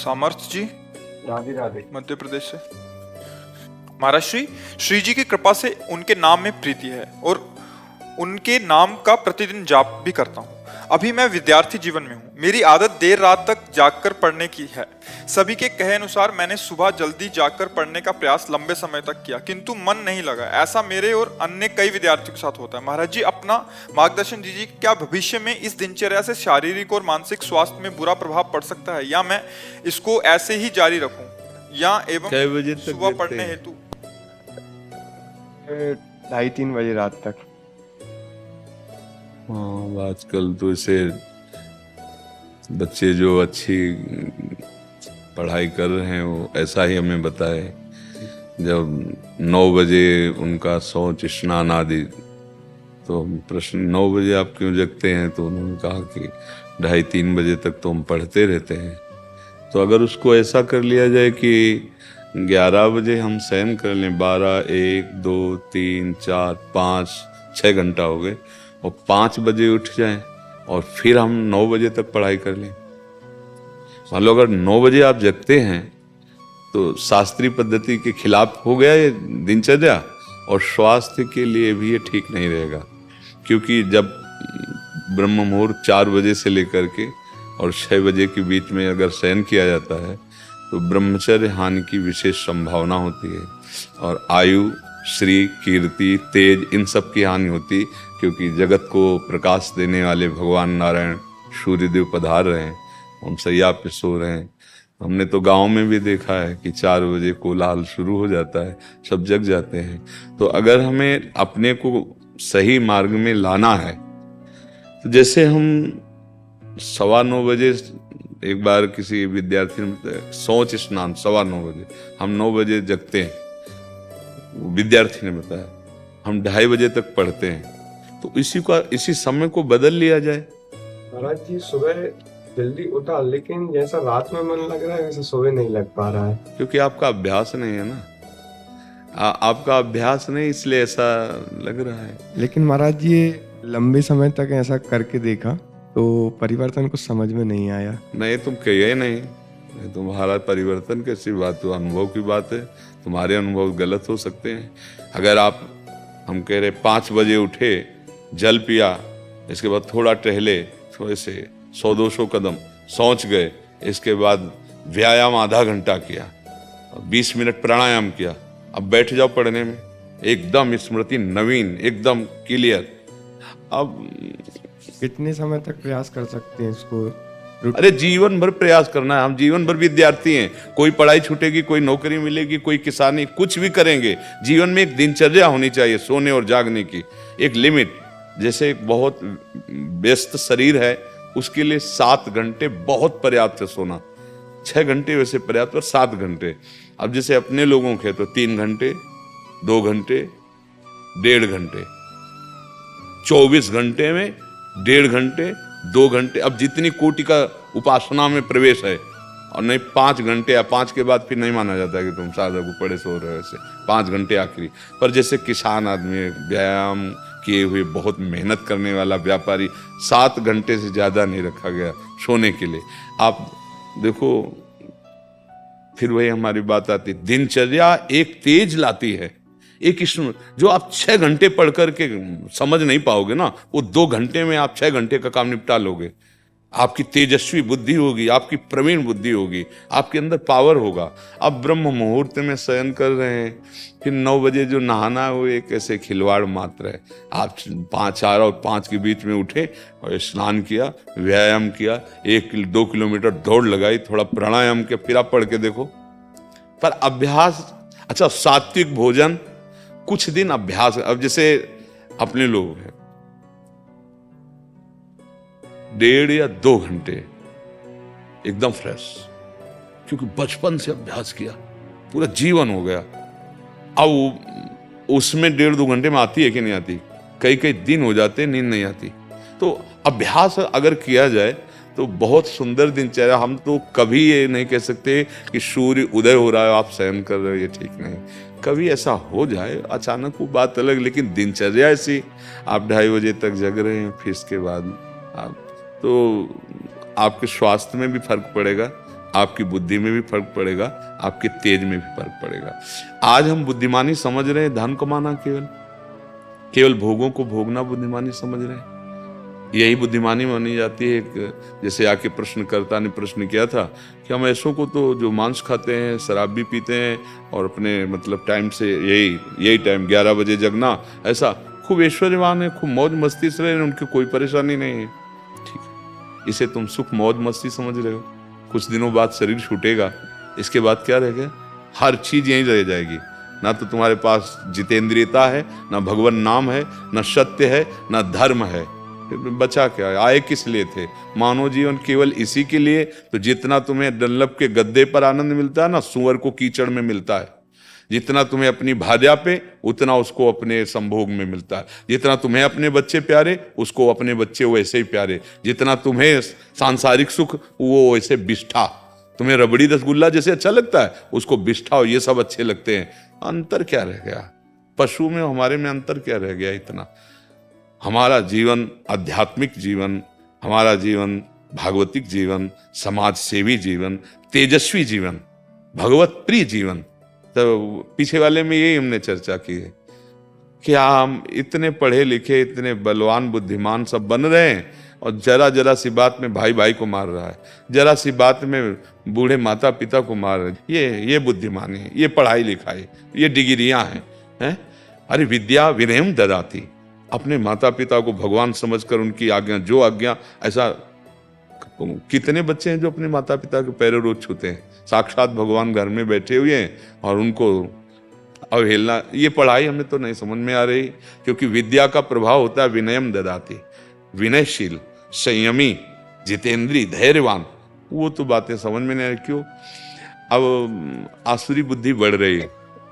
सामर्थ जी, राधे राधे। मध्य प्रदेश से। महाराज श्री जी की कृपा से उनके नाम में प्रीति है और उनके नाम का प्रतिदिन जाप भी करता हूँ। अभी मैं विद्यार्थी जीवन में हूँ। मेरी आदत देर रात तक जागकर पढ़ने की है। सभी के कहे अनुसार मैंने सुबह जल्दी जागकर पढ़ने का प्रयास लंबे समय तक किया, किंतु मन नहीं लगा। ऐसा मेरे और अन्य कई विद्यार्थियों के साथ होता है। महाराज जी, अपना मार्गदर्शन दीजिए। क्या भविष्य में इस दिनचर्या से शारीरिक और मानसिक स्वास्थ्य में बुरा प्रभाव पड़ सकता है, या मैं इसको ऐसे ही जारी रखूं, या एवं सुबह पढ़ने हेतु 2:30-3 बजे रात तक। हाँ, आजकल तो इसे बच्चे जो अच्छी पढ़ाई कर रहे हैं वो ऐसा ही हमें बताए। जब 9 बजे उनका शौच स्नान आदि, तो प्रश्न 9 बजे आप क्यों जगते हैं, तो उन्होंने कहा कि 2:30-3 बजे तक तो हम पढ़ते रहते हैं। तो अगर उसको ऐसा कर लिया जाए कि 11 बजे हम शयन कर लें, 12, 1, 2, 3, 4, 5, 6 घंटा हो गए, और 5 बजे उठ जाएं और फिर हम 9 बजे तक पढ़ाई कर लें। मान लो अगर 9 बजे आप जगते हैं तो शास्त्रीय पद्धति के खिलाफ हो गया ये दिनचर्या, और स्वास्थ्य के लिए भी ये ठीक नहीं रहेगा। क्योंकि जब ब्रह्म मुहूर्त 4 बजे से लेकर के और 6 बजे के बीच में अगर शयन किया जाता है तो ब्रह्मचर्य हानि की विशेष संभावना होती है, और आयु, श्री, कीर्ति, तेज, इन सब की हानि होती, क्योंकि जगत को प्रकाश देने वाले भगवान नारायण सूर्यदेव पधार रहे हैं, हम सैया पे सो रहे हैं। हमने तो गांव में भी देखा है कि 4 बजे कोलाहल शुरू हो जाता है, सब जग जाते हैं। तो अगर हमें अपने को सही मार्ग में लाना है, तो जैसे हम 9:15 बजे, एक बार किसी विद्यार्थी ने शौच स्नान 9:15 बजे, हम 9 बजे जगते हैं, विद्यार्थी ने बताया, हम 2:30 बजे तक पढ़ते हैं। तो इसी समय को बदल लिया जाए। महाराज जी, सुबह जल्दी उठा, लेकिन जैसा रात में मन लग रहा है वैसा सुबह नहीं लग पा रहा है। क्योंकि आपका अभ्यास नहीं है ना, आपका अभ्यास नहीं, इसलिए ऐसा लग रहा है। लेकिन महाराज जी, ये लंबे समय तक ऐसा करके देखा तो परिवर्तन कुछ समझ में नहीं आया। नहीं, तुम कहिए नहीं, तुम्हारा परिवर्तन कैसी बात, तो अनुभव की बात है। तुम्हारे अनुभव गलत हो सकते हैं। अगर हम कह रहे 5 बजे उठे, जल पिया, इसके बाद थोड़ा टहले, थोड़े से 100-200 कदम, सोच गए, इसके बाद व्यायाम आधा घंटा किया, 20 मिनट प्राणायाम किया, अब बैठ जाओ पढ़ने में, एकदम स्मृति नवीन, एकदम क्लियर। अब कितने समय तक प्रयास कर सकते हैं इसको? अरे जीवन भर प्रयास करना है। हम जीवन भर विद्यार्थी हैं। कोई पढ़ाई छूटेगी, कोई नौकरी मिलेगी, कोई किसानी, कुछ भी करेंगे। जीवन में एक दिनचर्या होनी चाहिए, सोने और जागने की एक लिमिट। जैसे एक बहुत व्यस्त शरीर है, उसके लिए 7 घंटे बहुत पर्याप्त है सोना। 6 घंटे वैसे पर्याप्त, पर 7 घंटे। अब जैसे अपने लोगों के तो 3 घंटे, 2 घंटे, 1.5 घंटे, 24 घंटे में 1.5 घंटे, 2 घंटे। अब जितनी कोटि का उपासना में प्रवेश है, और नहीं 5 घंटे, या 5 के बाद फिर नहीं माना जाता है कि तुम साधक को पड़े सो रहे हो। ऐसे 5 घंटे आखिरी। पर जैसे किसान आदमी, व्यायाम किए हुए, बहुत मेहनत करने वाला व्यापारी, 7 घंटे से ज्यादा नहीं रखा गया सोने के लिए। आप देखो, फिर वही हमारी बात आती, दिनचर्या एक तेज लाती है। एक जो आप 6 घंटे पढ़ करके समझ नहीं पाओगे ना, वो 2 घंटे में आप 6 घंटे का काम निपटा लोगे। आपकी तेजस्वी बुद्धि होगी, आपकी प्रवीण बुद्धि होगी, आपके अंदर पावर होगा। अब ब्रह्म मुहूर्त में शयन कर रहे हैं, फिर 9 बजे जो नहाना है वो एक ऐसे खिलवाड़ मात्र है। आप 4 और 5 के बीच में उठे और स्नान किया, व्यायाम किया, 1-2 किलोमीटर दौड़ लगाई, थोड़ा प्राणायाम किया, फिर आप पढ़ के देखो। पर अभ्यास, अच्छा सात्विक भोजन, कुछ दिन अभ्यास। अब जैसे अपने लोग हैं, 1.5 या 2 घंटे एकदम फ्रेश, क्योंकि बचपन से अभ्यास किया, पूरा जीवन हो गया। अब उसमें 1.5-2 घंटे में आती है कि नहीं आती? कई दिन हो जाते नींद नहीं आती। तो अभ्यास अगर किया जाए तो बहुत सुंदर दिनचर्या। हम तो कभी ये नहीं कह सकते कि सूर्य उदय हो रहा है आप शयन कर रहे हो, ये ठीक नहीं। कभी ऐसा हो जाए अचानक, वो बात अलग, लेकिन दिनचर्या ऐसी, आप 2:30 बजे तक जग रहे हैं, फिर इसके बाद आप, तो आपके स्वास्थ्य में भी फर्क पड़ेगा, आपकी बुद्धि में भी फर्क पड़ेगा, आपके तेज में भी फर्क पड़ेगा। आज हम बुद्धिमानी समझ रहे हैं धन कमाना, केवल भोगों को भोगना बुद्धिमानी समझ रहे हैं। यही बुद्धिमानी मानी जाती है। जैसे आके प्रश्नकर्ता ने प्रश्न किया था कि हम ऐसों को तो जो मांस खाते हैं, शराब भी पीते हैं और अपने मतलब टाइम से यही टाइम 11 बजे जगना, ऐसा खूब ऐश्वर्यवान है, खूब मौज मस्ती से रहे, उनकी कोई परेशानी नहीं है। ठीक है, इसे तुम सुख मौज मस्ती समझ रहे हो। कुछ दिनों बाद शरीर छूटेगा, इसके बाद क्या रह गया? हर चीज यहीं रह जाएगी। ना तो तुम्हारे पास जितेंद्रियता है, ना भगवान नाम है, ना सत्य है, ना धर्म है। बचा क्या है? आए किस लिए थे? मानव जीवन केवल इसी के लिए। तो जितना तुम्हें डल्लभ के गद्दे पर आनंद मिलता है ना, सुअर को कीचड़ में मिलता है। जितना तुम्हें अपनी भार्या पे, उतना उसको अपने संभोग में मिलता है। जितना तुम्हें अपने बच्चे प्यारे, उसको अपने बच्चे वैसे ही प्यारे। जितना तुम्हें सांसारिक सुख, वो वैसे बिष्ठा। तुम्हें रबड़ी रसगुल्ला जैसे अच्छा लगता है, उसको बिष्ठा और ये सब अच्छे लगते हैं। अंतर क्या रह गया? पशु में हमारे में अंतर क्या रह गया इतना? हमारा जीवन आध्यात्मिक जीवन, हमारा जीवन भागवतिक जीवन, समाज सेवी जीवन, तेजस्वी जीवन, भगवत प्रिय जीवन। तो पीछे वाले में यही हमने चर्चा की है कि हम इतने पढ़े लिखे, इतने बलवान बुद्धिमान सब बन रहे हैं और जरा जरा सी बात में भाई भाई को मार रहा है, जरा सी बात में बूढ़े माता पिता को मार रहे हैं। ये बुद्धिमानी है, ये पढ़ाई लिखाई, ये डिग्रियां हैं। अरे विद्या विनयम ददाति। अपने माता पिता को भगवान समझकर उनकी आज्ञा, जो आज्ञा, ऐसा कितने बच्चे हैं जो अपने माता पिता के पैरों रोज छूते हैं। साक्षात भगवान घर में बैठे हुए हैं और उनको अवहेलना। ये पढ़ाई हमें तो नहीं समझ में आ रही, क्योंकि विद्या का प्रभाव होता है विनयम ददाति। विनयशील, संयमी, जितेंद्री, धैर्यवान, वो तो बातें समझ में नहीं आ रही। क्यों? अब आसुरी बुद्धि बढ़ रही है,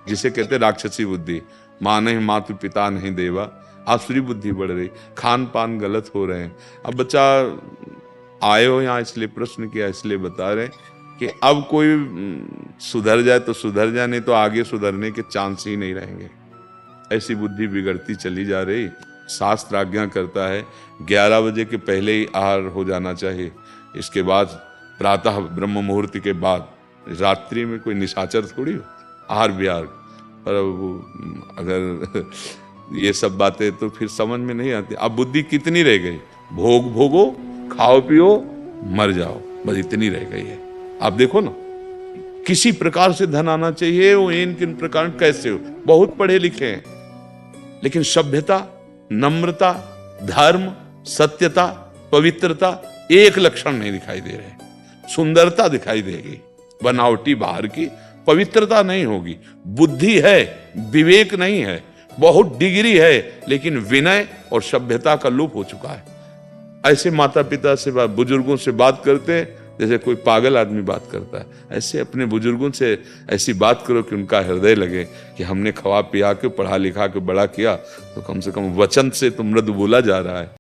जिसे कहते हैं राक्षसी बुद्धि। माँ नहीं मातु, पिता नहीं देवा। आसुरी बुद्धि बढ़ रही, खान पान गलत हो रहे हैं। अब बच्चा आए हो यहाँ इसलिए प्रश्न किया, इसलिए बता रहे कि अब कोई सुधर जाए तो सुधर जाए, नहीं तो आगे सुधरने के चांस ही नहीं रहेंगे। ऐसी बुद्धि बिगड़ती चली जा रही। शास्त्र आज्ञा करता है 11 बजे के पहले ही आहार हो जाना चाहिए। इसके बाद प्रातः ब्रह्म मुहूर्त के बाद, रात्रि में कोई निशाचर थोड़ी हो आहार विहार। पर अगर ये सब बातें तो फिर समझ में नहीं आती। अब बुद्धि कितनी रह गई? भोग भोगो, खाओ पियो, मर जाओ, बस इतनी रह गई है। आप देखो ना, किसी प्रकार से धन आना चाहिए, वो इन किन प्रकार कैसे हो। बहुत पढ़े लिखे हैं, लेकिन सभ्यता, नम्रता, धर्म, सत्यता, पवित्रता एक लक्षण नहीं दिखाई दे रहे। सुंदरता दिखाई देगी, बनावटी बाहर की, पवित्रता नहीं होगी। बुद्धि है, विवेक नहीं है, बहुत डिग्री है, लेकिन विनय और सभ्यता का लोप हो चुका है। ऐसे माता पिता से, बुजुर्गों से बात करते हैं जैसे कोई पागल आदमी बात करता है। ऐसे अपने बुजुर्गों से ऐसी बात करो कि उनका हृदय लगे कि हमने खवा पिया के, पढ़ा लिखा के बड़ा किया, तो कम से कम वचन से तो मृदु बोला जा रहा है।